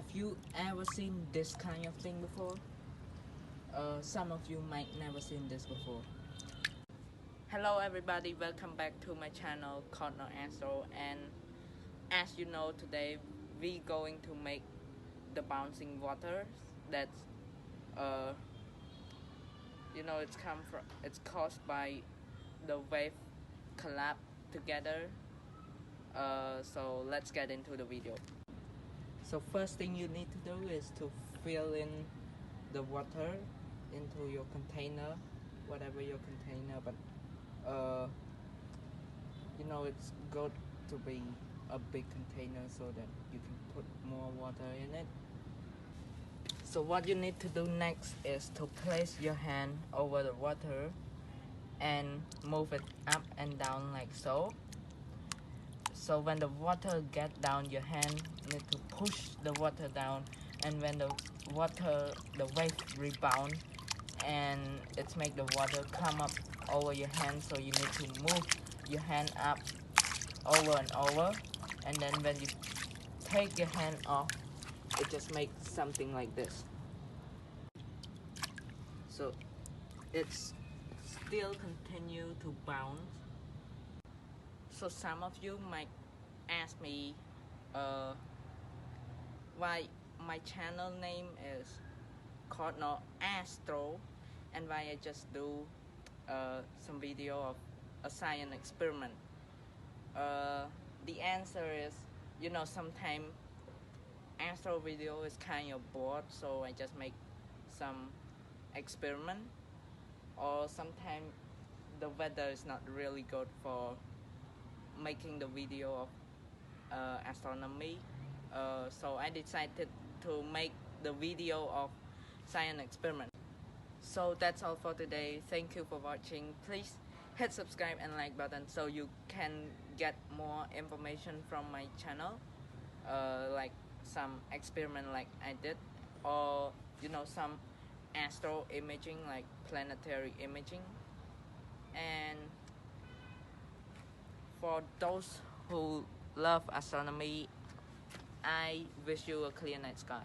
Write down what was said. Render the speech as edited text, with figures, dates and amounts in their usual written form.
Have you ever seen this kind of thing before? Some of you might never seen this before. Hello everybody, welcome back to my channel Corner Astro, and as you know, today we going to make the bouncing water that's it's caused by the wave collab together. So let's get into the video. So first thing you need to do is to fill in the water into your container, whatever your container, but it's good to be a big container so that you can put more water in it. So what you need to do next is to place your hand over the water and move it up and down like so. So when the water get down, your hand need to push the water down, and when the wave rebound and it's make the water come up over your hand, so you need to move your hand up over and over, and then when you take your hand off, it just makes something like this. So it's still continue to bounce. So some of you might ask me why my channel name is Corner Astro and why I just do some video of a science experiment. The answer is, sometimes astro video is kind of bored, so I just make some experiment, or sometimes the weather is not really good for making the video of astronomy, so I decided to make the video of science experiment. So that's all for today. Thank you for watching. Please hit subscribe and like button so you can get more information from my channel, like some experiment like I did, or some astro imaging like planetary imaging. And for those who love astronomy, I wish you a clear night sky.